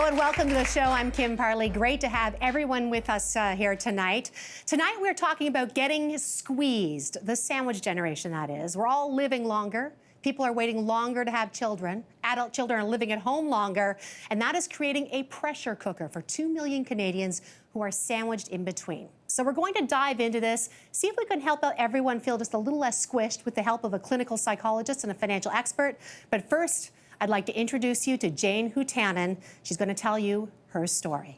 and welcome to the show. I'm Kim Parlee. Great to have everyone with us here tonight. Tonight we're talking about getting squeezed, the sandwich generation, that is. We're all living longer. People are waiting longer to have children. Adult children are living at home longer, and that is creating a pressure cooker for 2 million Canadians who are sandwiched in between. So we're going to dive into this, see if we can help out everyone feel just a little less squished with the help of a clinical psychologist and a financial expert. But first, I'd like to introduce you to Jane Hutanen. She's going to tell you her story.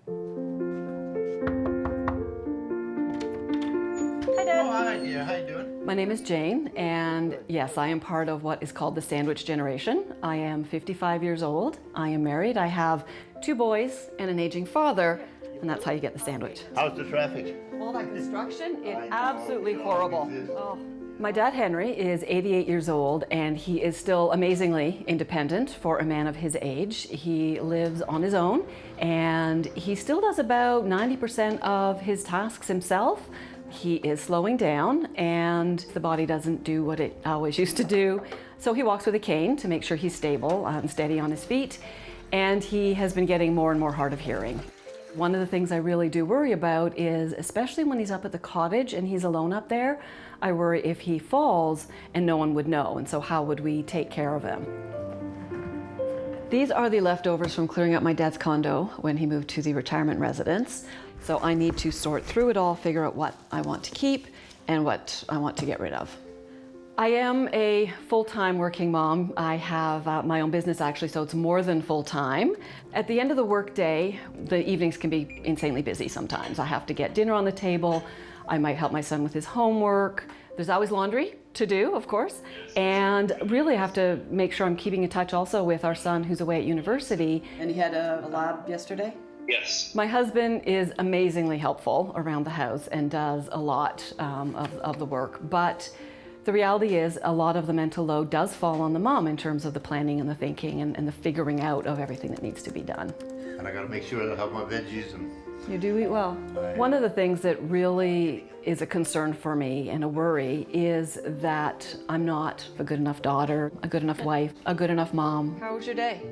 Hi, Dad. Oh, hi, dear. How you doing? My name is Jane, and yes, I am part of what is called the sandwich generation. I am 55 years old. I am married. I have 2 boys and an aging father, and that's how you get the sandwich. How's the traffic? All that construction is I know, absolutely it horrible. always is. Oh. My dad, Henry, is 88 years old, and he is still amazingly independent for a man of his age. He lives on his own, and he still does about 90% of his tasks himself. He is slowing down, and the body doesn't do what it always used to do. So he walks with a cane to make sure he's stable and steady on his feet, and he has been getting more and more hard of hearing. One of the things I really do worry about is, especially when he's up at the cottage and he's alone up there, I worry if he falls and no one would know, and so how would we take care of him? These are the leftovers from clearing out my dad's condo when he moved to the retirement residence. So I need to sort through it all, figure out what I want to keep and what I want to get rid of. I am a full-time working mom. I have my own business actually, so it's more than full-time. At the end of the workday, the evenings can be insanely busy sometimes. I have to get dinner on the table. I might help my son with his homework. There's always laundry to do, of course. And really I have to make sure I'm keeping in touch also with our son who's away at university. And he had a lab yesterday? Yes. My husband is amazingly helpful around the house and does a lot of the work. But the reality is a lot of the mental load does fall on the mom in terms of the planning and the thinking and the figuring out of everything that needs to be done. And I gotta make sure I have my veggies and... You do eat well. Right. One of the things that really is a concern for me and a worry is that I'm not a good enough daughter, a good enough wife, a good enough mom. How was your day?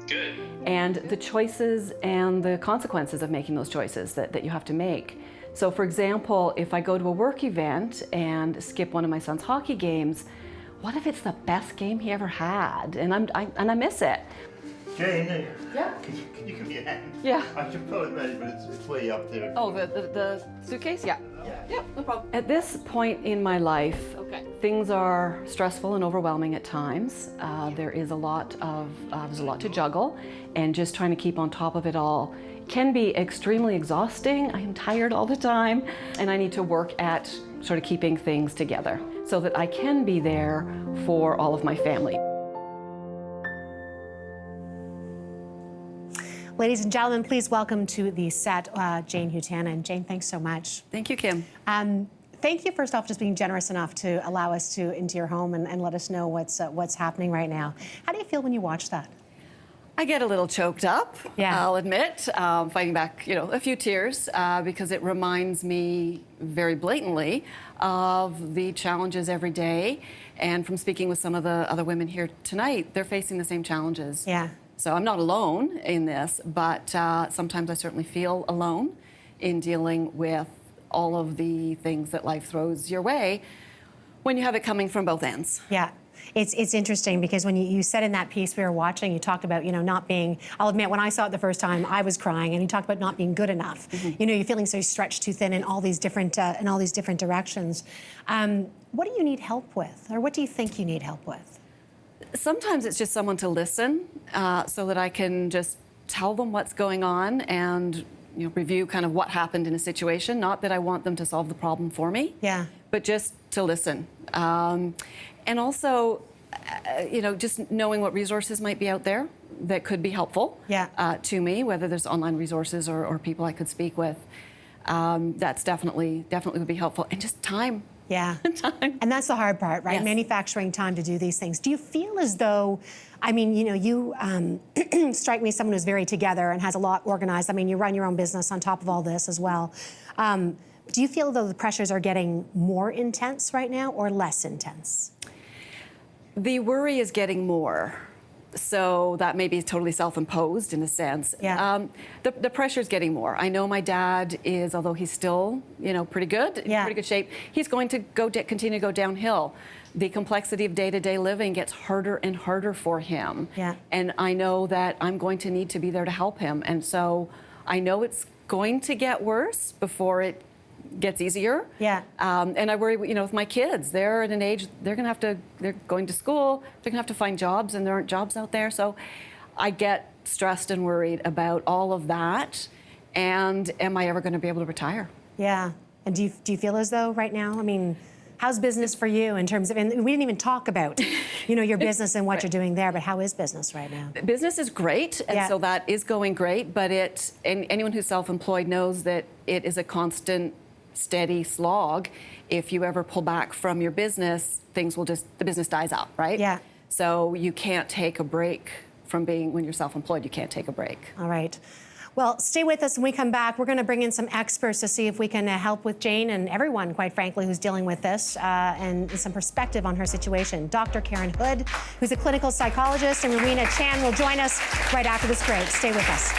Good. And the choices and the consequences of making those choices that you have to make. So for example, if I go to a work event and skip one of my son's hockey games, what if it's the best game he ever had and I miss it? Jane, Yeah. can you give me a hand? Yeah. I should pull it ready, but it's way up there. Oh, the suitcase? Yeah. Yeah, no problem. At this point in my life, things are stressful and overwhelming at times. There's a lot to juggle, and just trying to keep on top of it all can be extremely exhausting. I am tired all the time, and I need to work at sort of keeping things together so that I can be there for all of my family. Ladies and gentlemen, please welcome to the set Jane Hutanen. Jane, thanks so much. Thank you, Kim. Thank you, first off, just being generous enough to allow us into your home and let us know what's happening right now. How do you feel when you watch that? I get a little choked up, Yeah. I'll admit, fighting back, a few tears, because it reminds me very blatantly of the challenges every day. And from speaking with some of the other women here tonight, they're facing the same challenges. Yeah. So I'm not alone in this, but sometimes I certainly feel alone in dealing with all of the things that life throws your way when you have it coming from both ends. Yeah. It's interesting because when you said in that piece we were watching, you talked about, not being, I'll admit, when I saw it the first time, I was crying, and you talked about not being good enough. Mm-hmm. You're feeling so stretched too thin in all these different directions. What do you need help with, or what do you think you need help with? Sometimes it's just someone to listen so that I can just tell them what's going on and review kind of what happened in a situation. Not that I want them to solve the problem for me, Yeah. but just to listen. And also, just knowing what resources might be out there that could be helpful to me, whether there's online resources or people I could speak with. That's definitely would be helpful. And just time. Yeah. Time. And that's the hard part, right? Yes. Manufacturing time to do these things. Do you feel as though, you strike me as someone who's very together and has a lot organized. You run your own business on top of all this as well. Do you feel though the pressures are getting more intense right now or less intense? The worry is getting more. So that may be totally self-imposed in a sense. Yeah. The pressure's getting more. I know my dad is, although he's still, pretty good, in pretty good shape, he's going to continue to go downhill. The complexity of day-to-day living gets harder and harder for him. Yeah. And I know that I'm going to need to be there to help him. And so I know it's going to get worse before it gets easier. Yeah. And I worry, with my kids, they're at an age, they're going to school, they're gonna have to find jobs, and there aren't jobs out there. So I get stressed and worried about all of that. And am I ever gonna be able to retire? Yeah. And do you feel as though right now, I mean, how's business for you in terms of, and we didn't even talk about, your business and what you're doing there, but how is business right now? Business is great, and so that is going great, but and anyone who's self-employed knows that it is a constant, steady slog. If you ever pull back from your business, the business dies out, right? Yeah. So you can't take a break from when you're self-employed, you can't take a break. All right. Well, stay with us when we come back. We're going to bring in some experts to see if we can help with Jane and everyone, quite frankly, who's dealing with this and some perspective on her situation. Dr. Karen Hood, who's a clinical psychologist, and Rowena Chan will join us right after this break. Stay with us.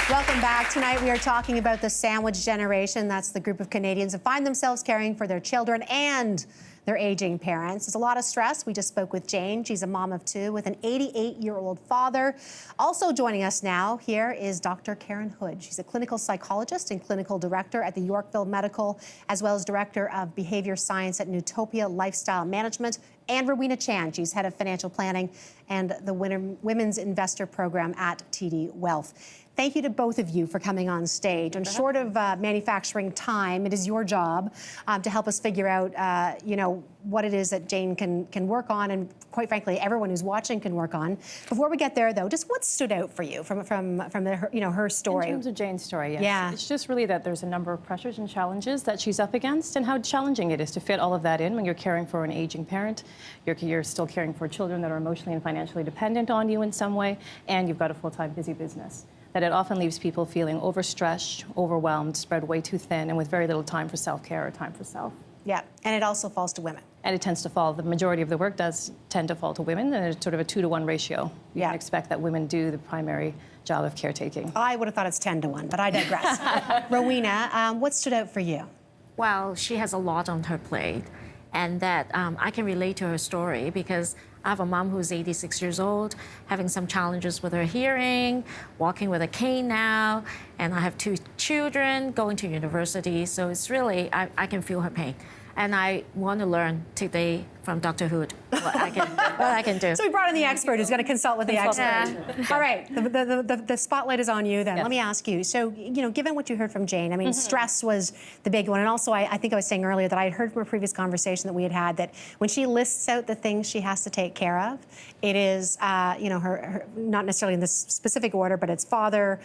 Welcome back. Tonight we are talking about the sandwich generation. That's the group of Canadians who find themselves caring for their children and their aging parents. There's a lot of stress. We just spoke with Jane. She's a mom of two with an 88-year-old father. Also joining us now here is Dr. Karen Hood. She's a clinical psychologist and clinical director at the Yorkville Medical, as well as director of behavior science at Utopia Lifestyle Management. And Rowena Chan, she's head of financial planning and the Women's Investor Program at TD Wealth. Thank you to both of you for coming on stage. And short of manufacturing time, it is your job to help us figure out, what it is that Jane can work on, and quite frankly, everyone who's watching can work on. Before we get there, though, just what stood out for you from her story? In terms of Jane's story, yes. Yeah. It's just really that there's a number of pressures and challenges that she's up against, and how challenging it is to fit all of that in when you're caring for an aging parent. You're still caring for children that are emotionally and financially dependent on you in some way, and you've got a full-time busy business. That it often leaves people feeling overstretched, overwhelmed, spread way too thin, and with very little time for self-care or time for self. Yeah, and it also falls to women. And it tends to fall, the majority of the work does tend to fall to women, and it's sort of a 2-to-1 ratio. You can expect that women do the primary job of caretaking. I would have thought it's 10-to-1, but I digress. Rowena, what stood out for you? Well, she has a lot on her plate, and that I can relate to her story because I have a mom who's 86 years old, having some challenges with her hearing, walking with a cane now, and I have 2 children going to university, so it's really, I can feel her pain. And I want to learn today from Dr. Hood what I can do. So we brought in the expert who's going to consult with the expert. Yeah. All right, the spotlight is on you then. Yes. Let me ask you, so, given what you heard from Jane, I mean, stress was the big one. And also, I think I was saying earlier that I had heard from a previous conversation that we had that when she lists out the things she has to take care of, it is, her, not necessarily in this specific order, but it's father,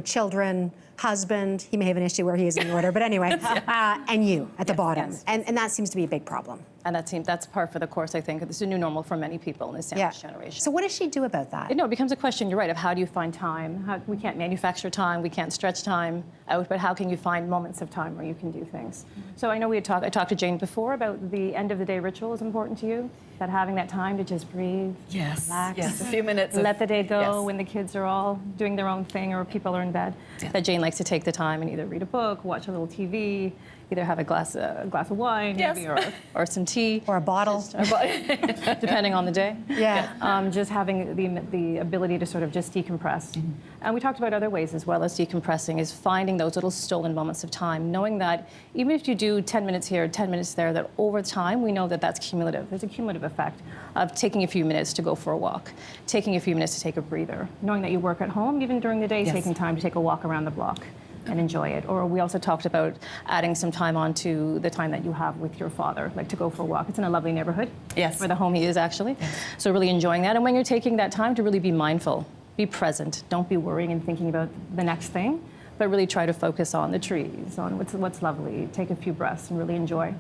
children, husband. He may have an issue where he is in the order, but anyway, and you at the bottom. Yes. And that seems to be a big problem. And that's par for the course, I think. This is a new normal for many people in this sandwich generation. So what does she do about that? It becomes a question, you're right, of how do you find time? We can't manufacture time, we can't stretch time out, but how can you find moments of time where you can do things? So I know I talked to Jane before about the end of the day ritual is important to you, that having that time to just breathe, relax, Yes, a few minutes. let the day go when the kids are all doing their own thing or people are in bed. That Jane likes to take the time and either read a book, watch a little TV, either have a glass of wine, maybe, or some tea. Or a bottle. Depending on the day. Yeah. Just having the ability to sort of just decompress. And we talked about other ways as well as decompressing, is finding those little stolen moments of time, knowing that even if you do 10 minutes here, 10 minutes there, that over time we know that that's cumulative. There's a cumulative effect of taking a few minutes to go for a walk, taking a few minutes to take a breather, knowing that you work at home, even during the day, taking time to take a walk around the block and enjoy it. Or we also talked about adding some time onto the time that you have with your father, like to go for a walk. It's in a lovely neighborhood. Yes. Where the home he is, actually. Yes. So really enjoying that. And when you're taking that time to really be mindful, be present. Don't be worrying and thinking about the next thing, but really try to focus on the trees, on what's lovely. Take a few breaths and really enjoy.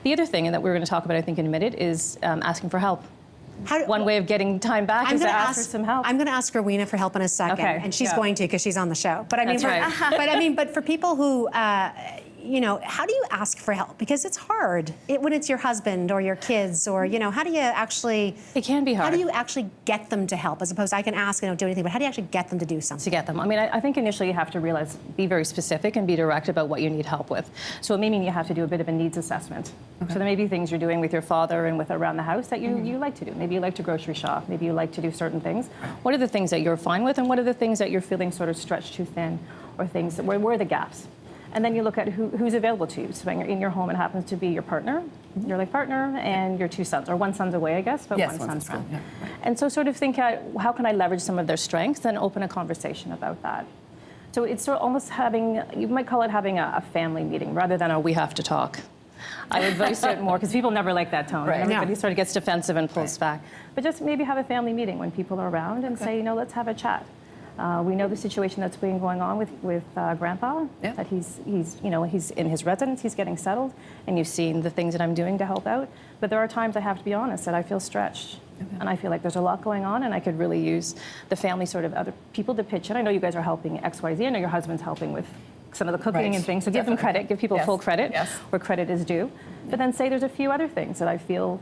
The other thing, and that we're going to talk about, I think, in a minute, is asking for help. one way of getting time back is to gonna ask for some help. I'm going to ask Rowena for help in a second, Okay, and she's yeah. going to because she's on the show. But I mean, That's right. but for people who, you know, how do you ask for help? Because it's hard when it's your husband or your kids, or you know, how do you actually? It can be hard. How do you actually get them to help, as opposed to I can ask and don't do anything, but how do you actually get them to do something? To get them. I mean, I think initially you have to realize, be very specific and be direct about what you need help with. So it may mean you have to do a bit of a needs assessment. Okay. So there may be things you're doing with your father and with around the house that you like to do. Maybe you like to grocery shop. Maybe you like to do certain things. What are the things that you're fine with, and what are the things that you're feeling sort of stretched too thin, or things that, where are the gaps? And then you look at who's available to you. So when you're in your home, it happens to be your partner, your life partner, and your two sons, or one son's away, I guess, but Yes, one son's gone. home. Yeah, right. And so sort of think, how can I leverage some of their strengths and open a conversation about that? So it's sort of almost having, you might call it having a family meeting rather than a we have to talk. I would voice it more because people never like that tone. Right. Everybody No. sort of gets defensive and pulls back. But just maybe have a family meeting when people are around and say, you know, let's have a chat. We know the situation that's been going on with Grandpa. Yeah. That he's in his residence, he's getting settled, and you've seen the things that I'm doing to help out. But there are times I have to be honest that I feel stretched, and I feel like there's a lot going on, and I could really use the family, sort of other people to pitch in. I know you guys are helping XYZ. I know your husband's helping with some of the cooking Right. and things. So give them credit, give people Yes. full credit Yes. where credit is due. But then say there's a few other things that I feel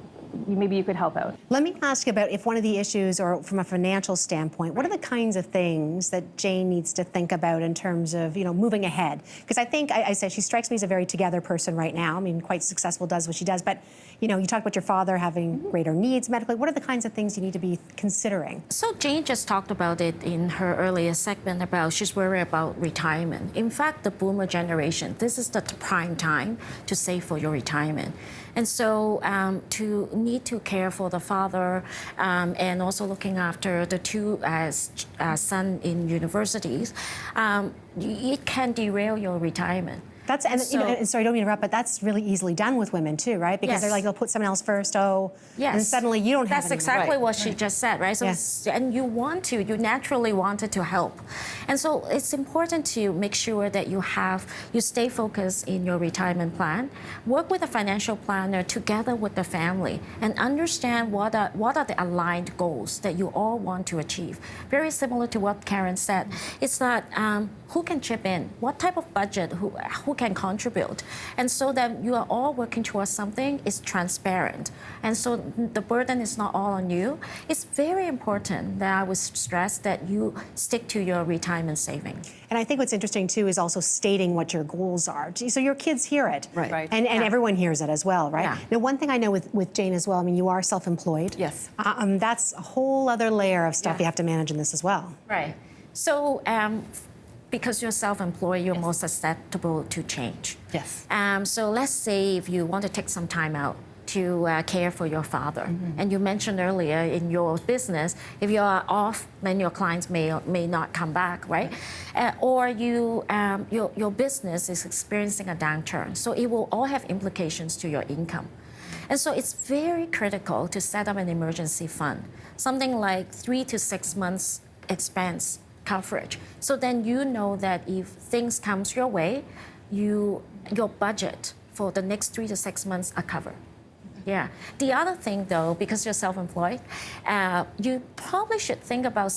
maybe you could help out. Let me ask about if one of the issues, or from a financial standpoint, what are the kinds of things that Jane needs to think about in terms of, you know, moving ahead? Because I think, I said, she strikes me as a very together person right now. I mean, quite successful, does what she does. But, you know, you talk about your father having greater needs medically. What are the kinds of things you need to be considering? So Jane just talked about it in her earlier segment about she's worried about retirement. In fact, the boomer generation, this is the prime time to save for your retirement. And so to need to care for the father and also looking after the two sons in universities, it can derail your retirement. That's, and you know, and sorry, I don't mean to interrupt, but that's really easily done with women too, right? Because Yes. they're like, they'll put someone else first, and Yes. suddenly you don't have That's anyone. exactly Right. what she just said, right? So, Yeah. and you naturally wanted to help. And so it's important to make sure that you stay focused in your retirement plan, work with a financial planner together with the family, and understand what are the aligned goals that you all want to achieve. Very similar to what Karen said. It's that who can chip in, what type of budget, who can contribute, and so that you are all working towards something is transparent, and so the burden is not all on you. It's very important that I would stress that you stick to your retirement saving. And I think what's interesting too is also stating what your goals are. So your kids hear it. Right. Right. And Yeah. everyone hears it as well, right? Yeah. Now, one thing I know with Jane as well, I mean, you are self-employed. Yes. That's a whole other layer of stuff Yeah. you have to manage in this as well. Right. So because you're self-employed, you're more susceptible to change. Yes. So let's say if you want to take some time out to care for your father, and you mentioned earlier in your business, if you are off, then your clients may not come back, right? Or your business is experiencing a downturn, so it will all have implications to your income. And so it's very critical to set up an emergency fund, something like 3 to 6 months expense coverage. So then you know that if things comes your way, your budget for the next 3 to 6 months are covered. Yeah. The other thing, though, because you're self-employed, you probably should think about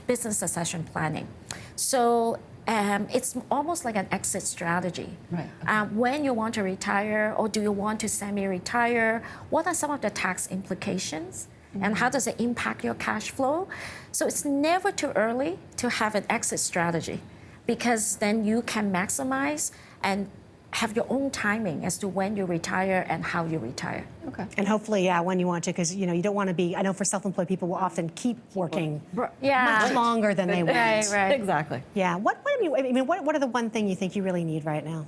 business succession planning. So it's almost like an exit strategy. Right. When you want to retire, or do you want to semi-retire? What are some of the tax implications? And how does it impact your cash flow? So it's never too early to have an exit strategy, because then you can maximize and have your own timing as to when you retire and how you retire. Okay. And hopefully, yeah, when you want to, because you know you don't want to be. I know for self-employed people will often keep working Yeah. much longer than they want. Right. Exactly. Yeah. What what are the one thing you think you really need right now?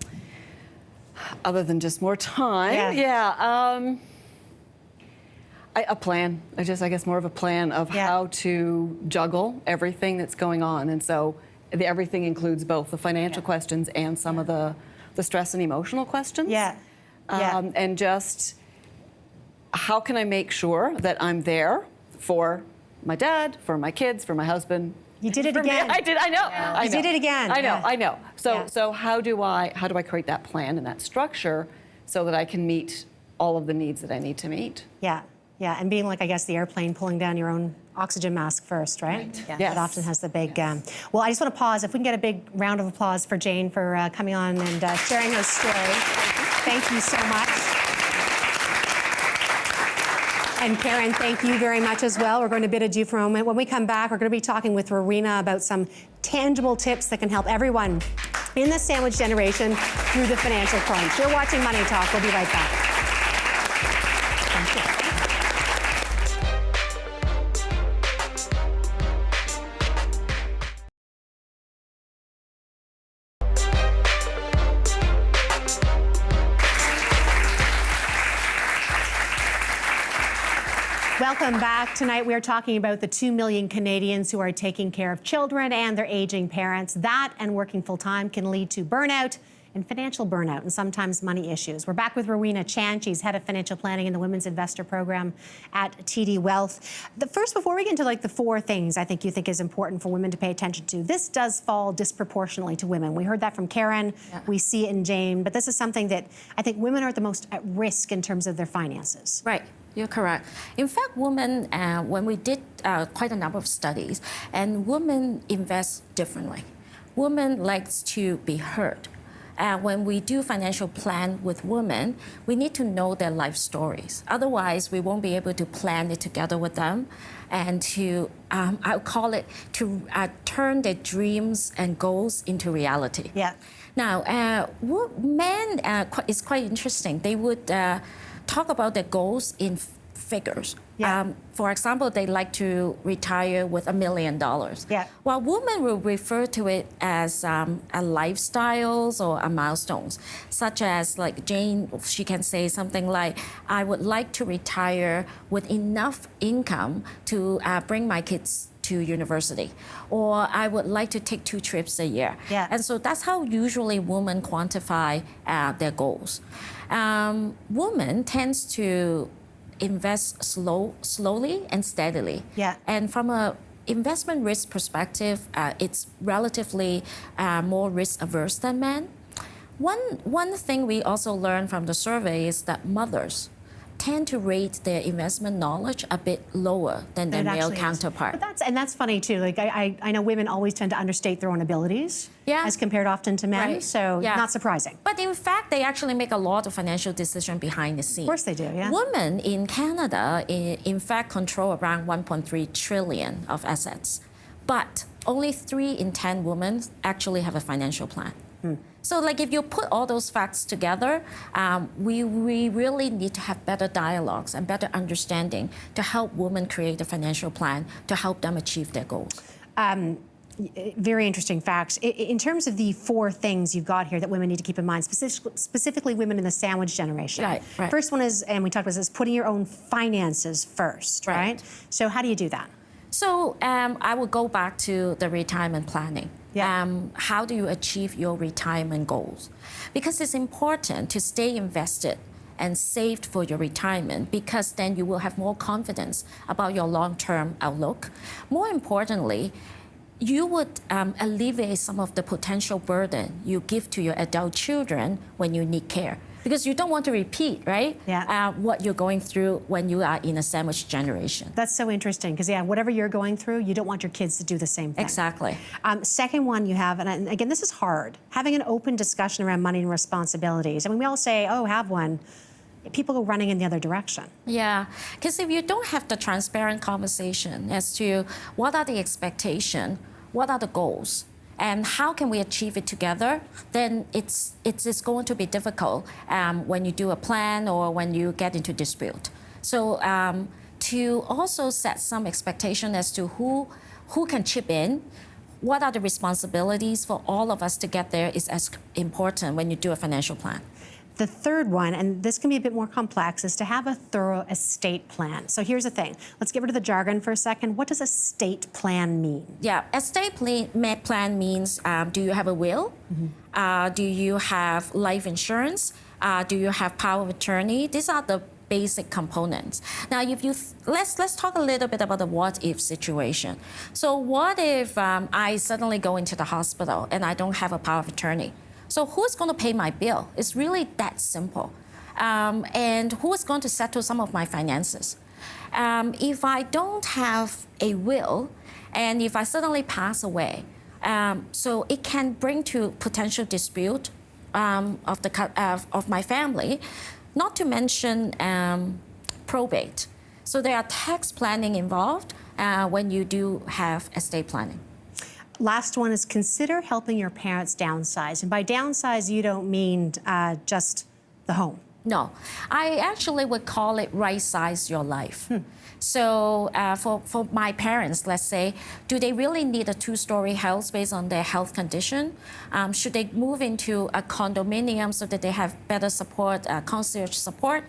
Other than just more time. Yeah. A plan. I guess more of a plan of Yeah. how to juggle everything that's going on. And so everything includes both the financial questions and some of the stress and emotional questions. Yeah. Yeah. And just how can I make sure that I'm there for my dad, for my kids, for my husband. You did it For me. again. I did. I know. I You know. did it again. I know. Yeah. I know. So Yeah. so how do I create that plan and that structure so that I can meet all of the needs that I need to meet? Yeah. Yeah, and being like, I guess, the airplane pulling down your own oxygen mask first, right? Yeah. Yes. That often has the big... well, I just want to pause. If we can get a big round of applause for Jane for coming on and sharing her story. Thank you so much. And Karen, thank you very much as well. We're going to bid adieu for a moment. When we come back, we're going to be talking with Rowena about some tangible tips that can help everyone in the sandwich generation through the financial crunch. You're watching Money Talk. We'll be right back. Welcome back. Tonight we are talking about the 2 million Canadians who are taking care of children and their aging parents. That and working full-time can lead to burnout and financial burnout and sometimes money issues. We're back with Rowena Chan. She's head of financial planning in the Women's Investor Program at TD Wealth. Before we get into like the 4 things I think you think is important for women to pay attention to, this does fall disproportionately to women. We heard that from Karen. Yeah. We see it in Jane, but this is something that I think women are the most at risk in terms of their finances. Right. You're correct. In fact, women, when we did quite a number of studies, and women invest differently. Women likes to be heard. When we do financial plan with women, we need to know their life stories. Otherwise, we won't be able to plan it together with them and to, I'll call it, to turn their dreams and goals into reality. Yeah. Now, men is quite interesting. They would talk about their goals in figures. Yeah. For example, they like to retire with $1 million. Yeah. While women will refer to it as a lifestyles or a milestones, such as like Jane, she can say something like, I would like to retire with enough income to bring my kids to university, or I would like to take 2 trips a year. Yeah. And so that's how usually women quantify their goals. Women tends to invest slowly and steadily. Yeah. And from a investment risk perspective, it's relatively more risk averse than men. One thing we also learned from the survey is that mothers tend to rate their investment knowledge a bit lower than their male counterpart. But that's funny too. Like I know women always tend to understate their own abilities, as compared often to men. Right. So not surprising. But in fact, they actually make a lot of financial decisions behind the scenes. Of course they do. Yeah. Women in Canada, in fact, control around 1.3 trillion of assets, but only 3 in 10 women actually have a financial plan. So like if you put all those facts together, we really need to have better dialogues and better understanding to help women create a financial plan to help them achieve their goals. Very interesting facts. In terms of the 4 things you've got here that women need to keep in mind, specifically women in the sandwich generation. Right. First one is, and we talked about this, putting your own finances first, right? So how do you do that? So I will go back to the retirement planning. Yeah. How do you achieve your retirement goals? Because it's important to stay invested and saved for your retirement, because then you will have more confidence about your long-term outlook. More importantly, you would alleviate some of the potential burden you give to your adult children when you need care. Because you don't want to repeat, right? Yeah. What you're going through when you are in a sandwich generation. That's so interesting, because whatever you're going through, you don't want your kids to do the same thing. Exactly. Second one you have, and again, this is hard, having an open discussion around money and responsibilities. I mean, we all say, oh, have one. People go running in the other direction. Yeah, because if you don't have the transparent conversation as to what are the expectations, what are the goals, and how can we achieve it together, then it's going to be difficult when you do a plan or when you get into dispute. So to also set some expectation as to who can chip in, what are the responsibilities for all of us to get there is as important when you do a financial plan. The third one, and this can be a bit more complex, is to have a thorough estate plan. So here's the thing. Let's get rid of the jargon for a second. What does estate plan mean? Yeah, estate plan means, do you have a will? Mm-hmm. Do you have life insurance? Do you have power of attorney? These are the basic components. Now, if you let's talk a little bit about the what-if situation. So what if I suddenly go into the hospital and I don't have a power of attorney? So who's going to pay my bill? It's really that simple. And who is going to settle some of my finances? If I don't have a will, and if I suddenly pass away, so it can bring to potential dispute of my family, not to mention probate. So there are tax planning involved when you do have estate planning. Last one is consider helping your parents downsize. And by downsize, you don't mean just the home. No, I actually would call it right-size your life. So for my parents, let's say, do they really need a two-story house based on their health condition? Should they move into a condominium so that they have better support, concierge support?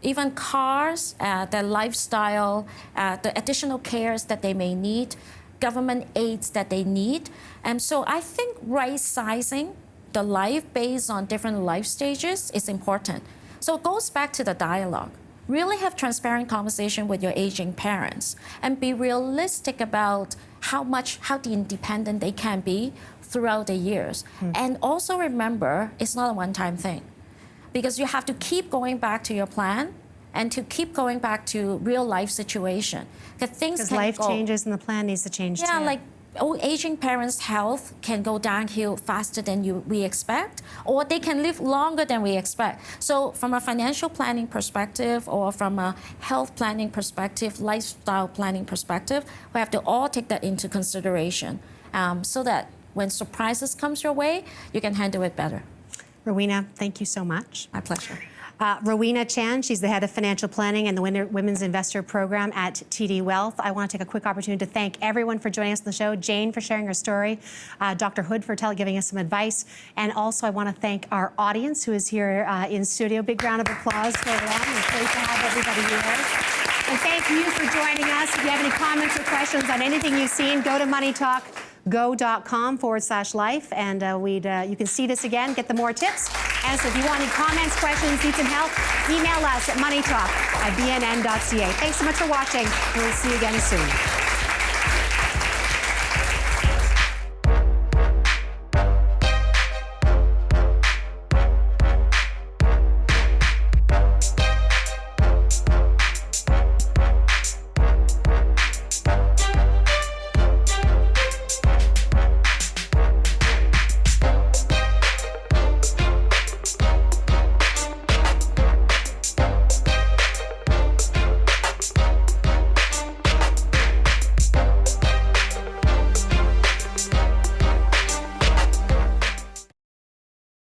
Even cars, their lifestyle, the additional cares that they may need, government aids that they need. And so I think right-sizing the life based on different life stages is important. So it goes back to the dialogue. Really have transparent conversation with your aging parents and be realistic about how independent they can be throughout the years. And also remember, it's not a one-time thing, because you have to keep going back to your plan and to keep going back to real life situation. Because life changes and the plan needs to change too. Yeah, like aging parents' health can go downhill faster than we expect, or they can live longer than we expect. So from a financial planning perspective, or from a health planning perspective, lifestyle planning perspective, we have to all take that into consideration so that when surprises comes your way, you can handle it better. Rowena, thank you so much. My pleasure. Rowena Chan, she's the head of financial planning and the Women's Investor Program at TD Wealth. I want to take a quick opportunity to thank everyone for joining us on the show. Jane for sharing her story, Dr. Hood for giving us some advice, and also I want to thank our audience who is here in studio. Big round of applause for them. It's great to have everybody here. And thank you for joining us. If you have any comments or questions on anything you've seen, go to MoneyTalkGo.com/life, and you can see this again, get the more tips. And so if you want any comments, questions, need some help, email us at moneytalk@bnn.ca. Thanks so much for watching, and we'll see you again soon.